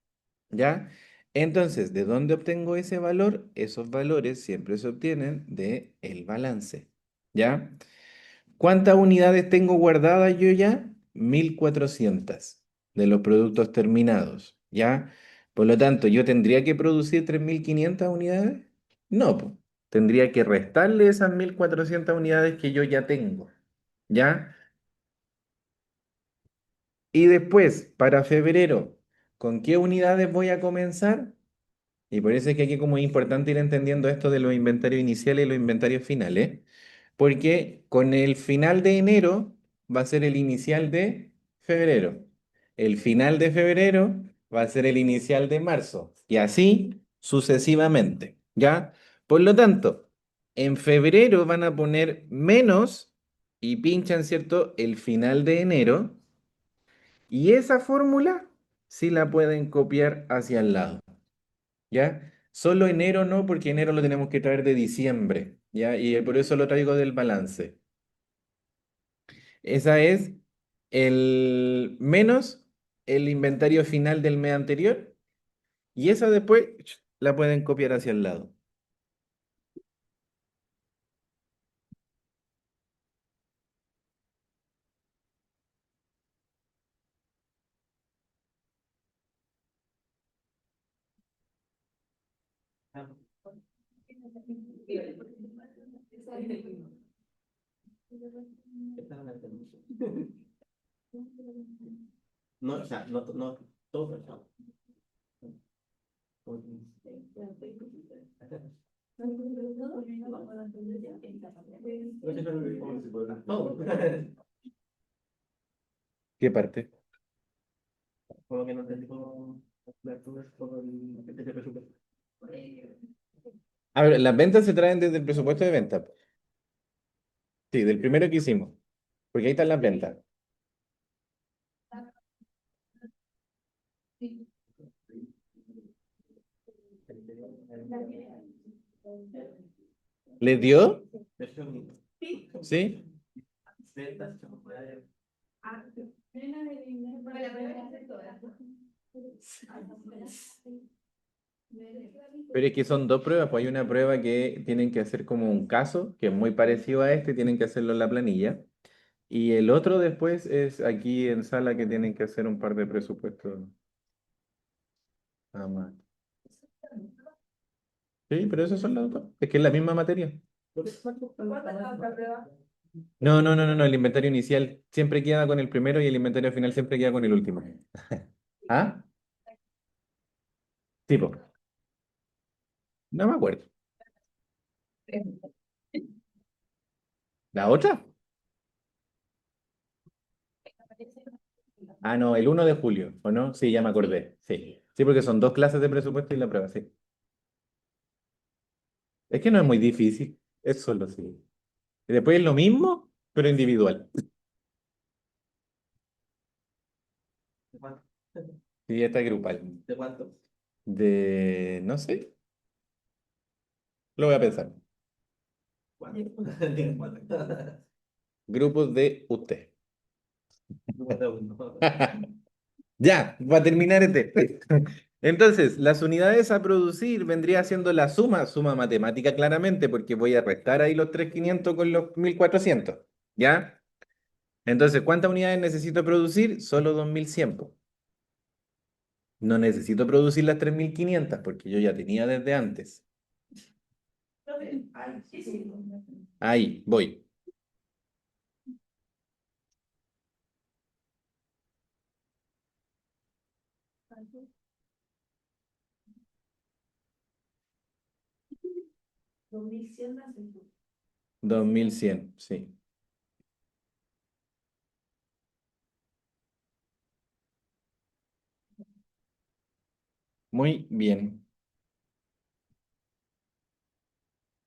¿Ya? Entonces, ¿de dónde obtengo ese valor? Esos valores siempre se obtienen de el balance. ¿Ya? ¿Cuántas unidades tengo guardadas yo ya? 1.400 de los productos terminados. ¿Ya? Por lo tanto, ¿yo tendría que producir 3.500 unidades? No, po. Tendría que restarle esas 1.400 unidades que yo ya tengo. ¿Ya? Y después, para febrero, ¿con qué unidades voy a comenzar? Y por eso es que aquí como es importante ir entendiendo esto de los inventarios iniciales y los inventarios finales, porque con el final de enero va a ser el inicial de febrero. El final de febrero va a ser el inicial de marzo. Y así sucesivamente, ¿ya? Por lo tanto, en febrero van a poner menos y pinchan, ¿cierto? El final de enero. Y esa fórmula sí la pueden copiar hacia el lado. ¿Ya? Solo enero no, porque enero lo tenemos que traer de diciembre, ¿ya? Y por eso lo traigo del balance. Esa es el menos el inventario final del mes anterior y esa después la pueden copiar hacia el lado. No, o sea, no, no, todo, no. Todo. ¿Qué parte? Como que no entendí cómo todo el presupuesto. A ver, las ventas se traen desde el presupuesto de venta. Sí, del primero que hicimos, porque ahí están las ventas. ¿Les dio? ¿Sí? Pero es que son dos pruebas, pues hay una prueba que tienen que hacer como un caso, que es muy parecido a este, tienen que hacerlo en la planilla. Y el otro después es aquí en sala que tienen que hacer un par de presupuestos. Nada más. Sí, pero esos son los dos. Es que es la misma materia. No, no, no, no, no. El inventario inicial siempre queda con el primero y el inventario final siempre queda con el último. ¿Ah? Tipo. No me acuerdo. ¿La otra? Ah, no, el 1 de julio, ¿o no? Sí, ya me acordé. Sí. Sí, porque son dos clases de presupuesto y la prueba, sí. Es que no es muy difícil. Es solo sí. Y después es lo mismo, pero individual. ¿De cuánto? Y esta es grupal. ¿De cuánto? No sé, lo voy a pensar. ¿Cuánto? ¿De cuánto? Grupos de usted. De uno. Ya, va a terminar este. Entonces, las unidades a producir vendría siendo la suma matemática claramente, porque voy a restar ahí los 3.500 con los 1.400. ¿Ya? Entonces, ¿cuántas unidades necesito producir? Solo 2.100. Po. No necesito producir las 3.500 porque yo ya tenía desde antes. Ahí, voy. 2.100, sí. Muy bien.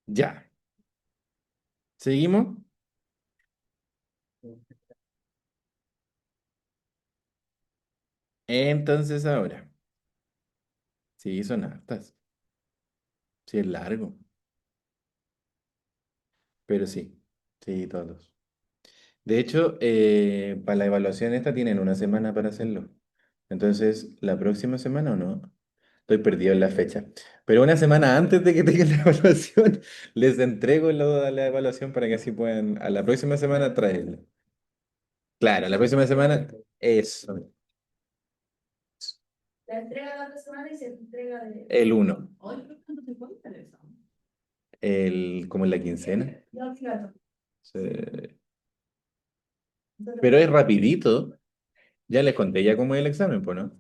Ya. ¿Seguimos? Entonces ahora. Sí, son hartas. Sí, es largo, pero sí, sí, todos. De hecho, para la evaluación esta tienen una semana para hacerlo. Entonces, ¿la próxima semana o no? Estoy perdido en la fecha. Pero una semana antes de que tengan la evaluación, les entrego lo de la evaluación para que así puedan a la próxima semana traerlo. Claro, la próxima semana, eso, La entrega de otra semana y se entrega de. el uno, Hoy, ¿cuándo se cuenta el examen? como en la quincena. No, claro. Sí. Entonces, Pero es rapidito. Ya les conté ya cómo es el examen, pues, ¿no?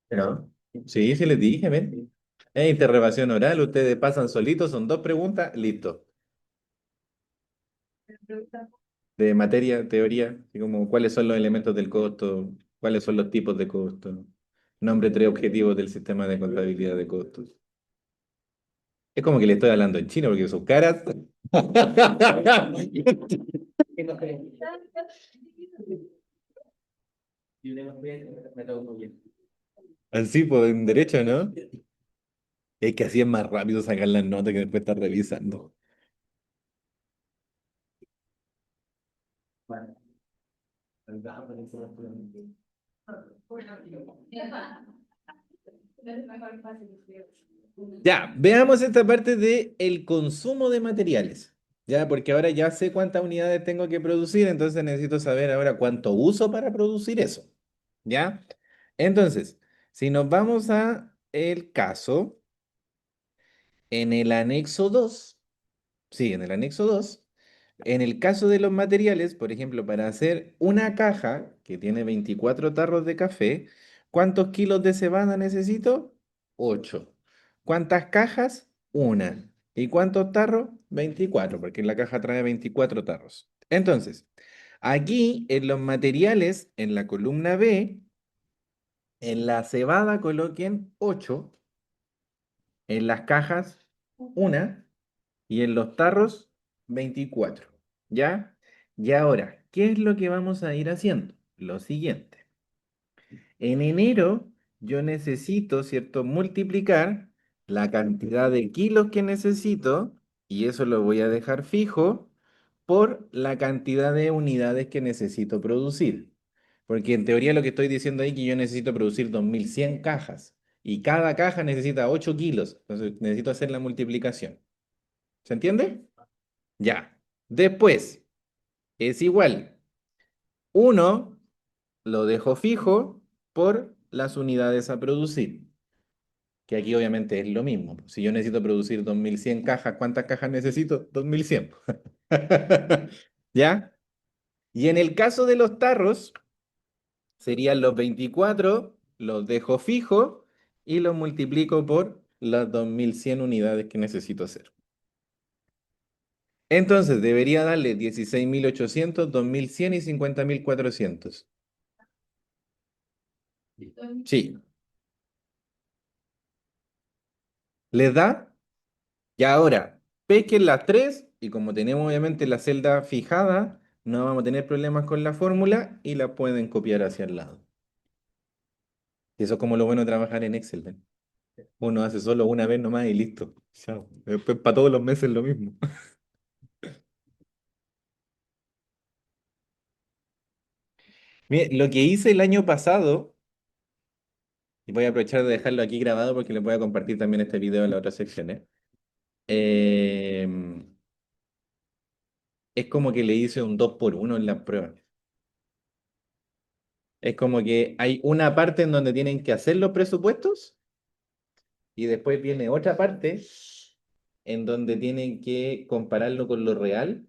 ¿No? Sí, sí les dije, ven. Interrogación oral, ustedes pasan solitos, son dos preguntas, listo. me preguntan, De materia, teoría, así como cuáles son los elementos del costo, cuáles son los tipos de costo, nombre tres objetivos del sistema de contabilidad de costos. Es como que le estoy hablando en chino porque sus caras. ¿qué no creen? Y una vez me toca muy bien. Así, pues en derecho, ¿no? Es que así es más rápido sacar las notas que después estar revisando. Bueno, Ya, veamos esta parte de el consumo de materiales. Ya, porque ahora ya sé cuántas unidades tengo que producir, entonces necesito saber ahora cuánto uso para producir eso. ¿Ya? Entonces, si nos vamos a el caso, en el anexo 2, sí, en el anexo 2, en el caso de los materiales, por ejemplo, para hacer una caja que tiene 24 tarros de café, ¿cuántos kilos de cebada necesito? 8. ¿Cuántas cajas? Una. ¿Y cuántos tarros? 24, porque la caja trae 24 tarros. Entonces, aquí en los materiales, en la columna B, en la cebada coloquen 8, en las cajas una y en los tarros 24. ¿Ya? Y ahora, ¿qué es lo que vamos a ir haciendo? Lo siguiente. En enero yo necesito, ¿cierto? Multiplicar la cantidad de kilos que necesito, y eso lo voy a dejar fijo, por la cantidad de unidades que necesito producir. Porque en teoría lo que estoy diciendo ahí es que yo necesito producir 2100 cajas, y cada caja necesita 8 kilos, entonces necesito hacer la multiplicación. ¿Se entiende? Ya. Después, es igual. Uno lo dejo fijo por las unidades a producir, que aquí obviamente es lo mismo. Si yo necesito producir 2100 cajas, ¿cuántas cajas necesito? 2100. ¿Ya? Y en el caso de los tarros, serían los 24, los dejo fijo y los multiplico por las 2100 unidades que necesito hacer. Entonces debería darle 16.800, 2100 y 50.400. Sí, ¿les da? Y ahora, pesquen las tres y como tenemos obviamente la celda fijada, no vamos a tener problemas con la fórmula y la pueden copiar hacia el lado. Y eso es como lo bueno de trabajar en Excel, ¿ven? Uno hace solo una vez nomás y listo. Chao. Después para todos los meses lo mismo. Mire, lo que hice el año pasado, y voy a aprovechar de dejarlo aquí grabado porque les voy a compartir también este video en la otra sección, ¿eh? Eh, es como que le hice un 2 por 1 en la prueba. Es como que hay una parte en donde tienen que hacer los presupuestos y después viene otra parte en donde tienen que compararlo con lo real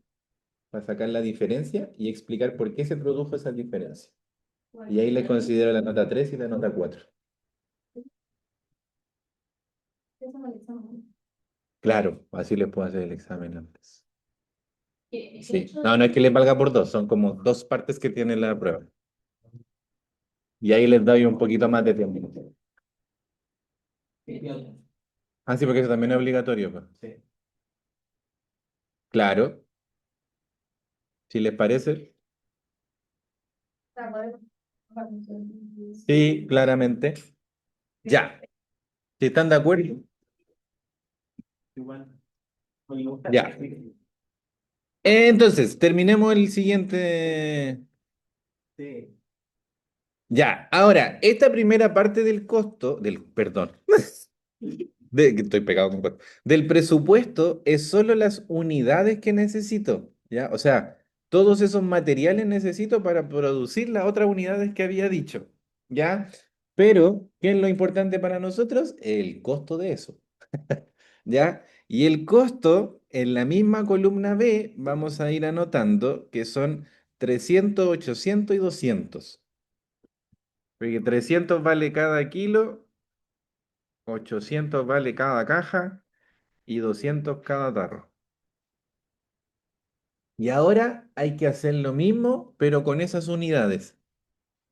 para sacar la diferencia y explicar por qué se produjo esa diferencia. Y ahí les considero la nota 3 y la nota 4. Claro, así les puedo hacer el examen antes. Sí, no, no es que les valga por dos, son como dos partes que tiene la prueba. Y ahí les doy un poquito más de tiempo. Ah, sí, porque eso también es obligatorio, pues. Sí. Claro, si les parece. Sí, claramente. Ya, si están de acuerdo. igual. Oye, me gusta. Ya. Entonces, terminemos el siguiente. Sí. Ya, ahora, esta primera parte del costo, perdón, que estoy pegado con costo, del presupuesto es solo las unidades que necesito, ¿ya? O sea, todos esos materiales necesito para producir las otras unidades que había dicho, ¿ya? Pero, ¿qué es lo importante para nosotros? El costo de eso, ¿ya? Y el costo, en la misma columna B, vamos a ir anotando que son 300, 800 y 200. Porque 300 vale cada kilo, 800 vale cada caja y 200 cada tarro. Y ahora hay que hacer lo mismo, pero con esas unidades.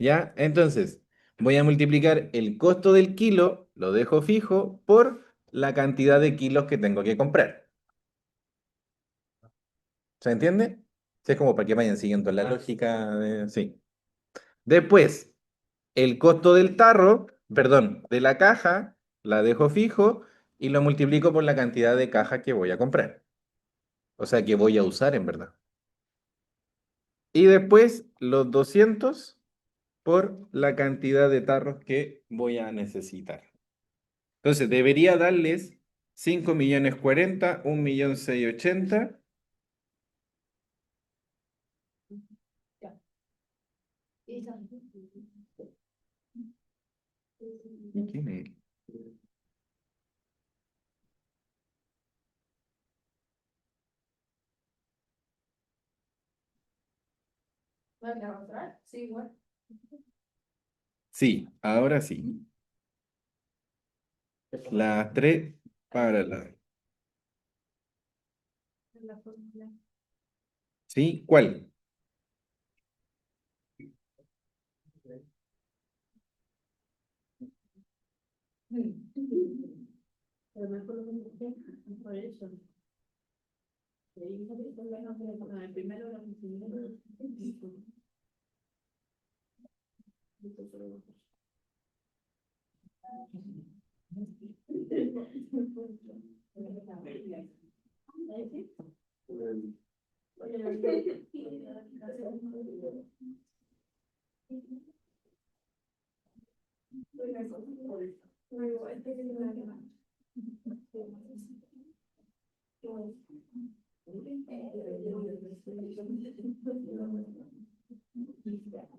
¿Ya? Entonces, voy a multiplicar el costo del kilo, lo dejo fijo, por la cantidad de kilos que tengo que comprar. ¿Se entiende? Sí, es como para que vayan siguiendo la lógica de... Sí. Después, el costo del tarro, perdón, de la caja, la dejo fijo y lo multiplico por la cantidad de cajas que voy a comprar. O sea, que voy a usar en verdad. Y después los 200 por la cantidad de tarros que voy a necesitar. Entonces, debería darles 5.040.000, 1.680.000. ¿Quién es? Sí, ahora sí. Las tres para la... ¿Sí? ¿Cuál?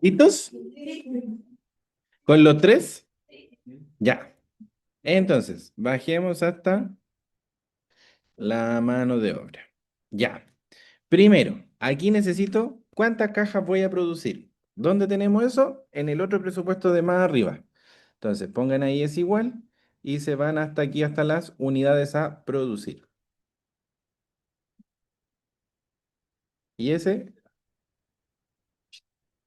¿Listos? ¿Con los tres? Ya. Entonces, bajemos hasta la mano de obra. Ya. Primero, aquí necesito cuántas cajas voy a producir. ¿Dónde tenemos eso? En el otro presupuesto de más arriba. Entonces, pongan ahí es igual y se van hasta aquí, hasta las unidades a producir. Y ese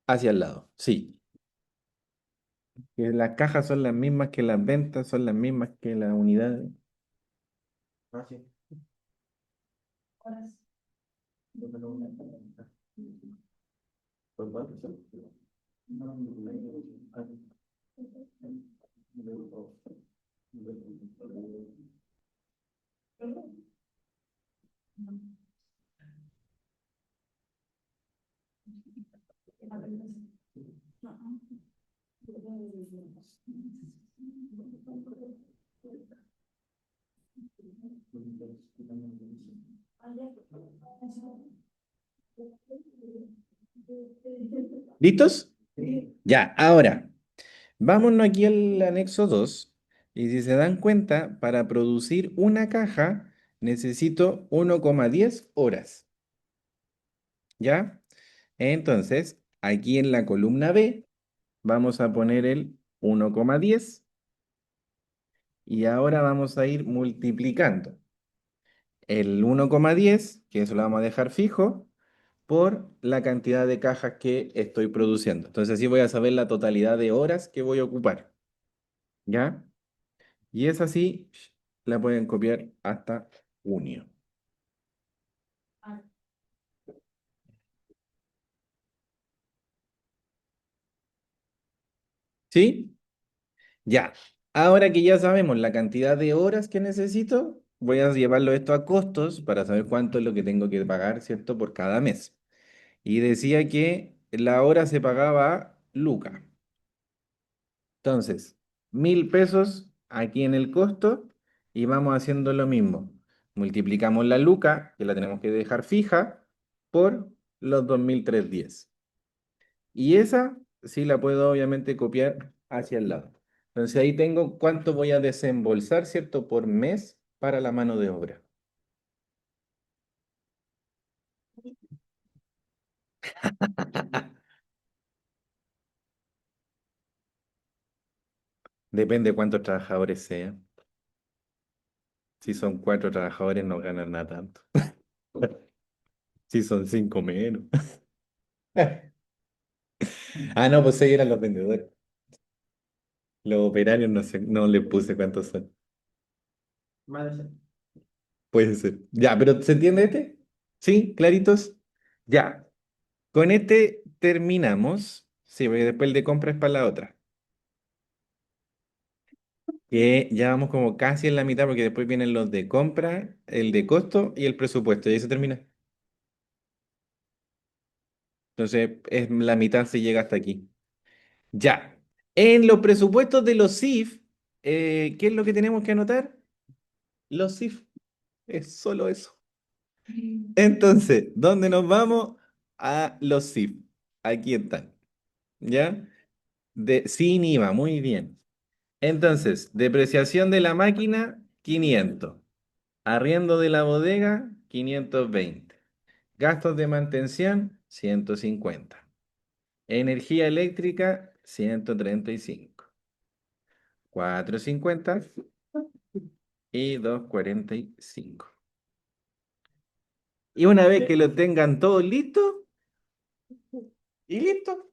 hacia el lado. Sí. Que las cajas son las mismas que las ventas, son las mismas que las unidades. Ah, sí. ¿Por cuánto? ¿Listos? Ya, ahora, vámonos aquí al anexo 2 y si se dan cuenta, para producir una caja necesito 1,10 horas, ¿ya? Entonces, aquí en la columna B vamos a poner el 1,10 y ahora vamos a ir multiplicando el 1,10, que eso lo vamos a dejar fijo, por la cantidad de cajas que estoy produciendo. Entonces, así voy a saber la totalidad de horas que voy a ocupar, ¿ya? Y es así, la pueden copiar hasta junio. ¿Sí? Ya. Ahora que ya sabemos la cantidad de horas que necesito, voy a llevarlo esto a costos para saber cuánto es lo que tengo que pagar, ¿cierto? Por cada mes. Y decía que la hora se pagaba a Luca. Entonces, 1.000 pesos aquí en el costo y vamos haciendo lo mismo. Multiplicamos la Luca, que la tenemos que dejar fija, por los 2.310. Y esa sí la puedo obviamente copiar hacia el lado. Entonces ahí tengo cuánto voy a desembolsar, ¿cierto? Por mes para la mano de obra. Depende de cuántos trabajadores sean. Si son 4 trabajadores no ganan nada tanto. Si son 5 menos. Ah, no, pues 6 eran los vendedores. Los operarios no sé, no le puse cuántos son. Más de Puede ser. Ya, pero ¿se entiende este? ¿Sí? ¿Claritos? Ya. Con este terminamos. Sí, porque después el de compra es para la otra. Que ya vamos como casi en la mitad porque después vienen los de compra, el de costo y el presupuesto. Y ahí se termina. Entonces, es la mitad se llega hasta aquí. Ya. En los presupuestos de los CIF, ¿qué es lo que tenemos que anotar? Los CIF. Es solo eso. Entonces, ¿dónde nos vamos? A los CIF. Aquí están. ¿Ya? Sin IVA, muy bien. Entonces, depreciación de la máquina, 500. Arriendo de la bodega, 520. Gastos de mantención, 150. Energía eléctrica, 135. 450 y 245. Y una vez que lo tengan todos listos, y listo.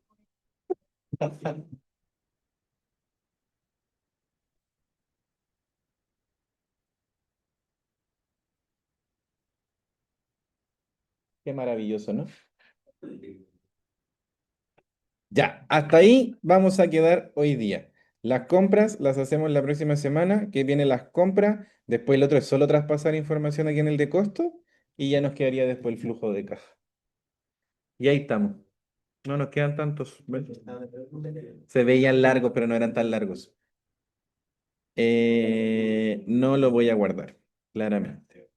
Qué maravilloso, ¿no? Ya, hasta ahí vamos a quedar hoy día. Las compras las hacemos la próxima semana, que vienen las compras. Después el otro es solo traspasar información aquí en el de costo y ya nos quedaría después el flujo de caja. Y ahí estamos. No nos quedan tantos. ¿Ves? Se veían largos, pero no eran tan largos. No lo voy a guardar, claramente.